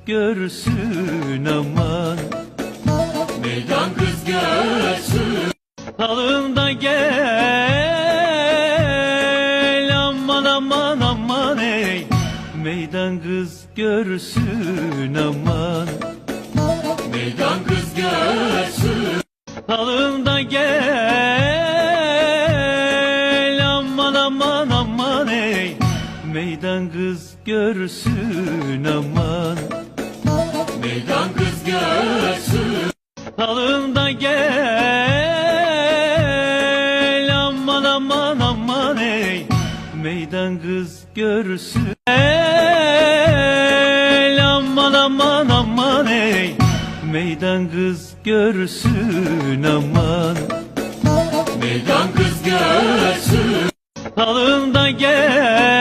görsün aman. Meydan kız görsün. Salında gel aman aman aman ey. Meydan kız görsün aman. Meydan kız görsün. Salında gel aman aman aman ey. Meydan kız görsün aman. Meydan kız görsün. Salında gel aman aman aman ey. Meydan kız görsün. Gel aman aman aman ey. Meydan kız görsün aman. Meydan kız görsün. Salında gel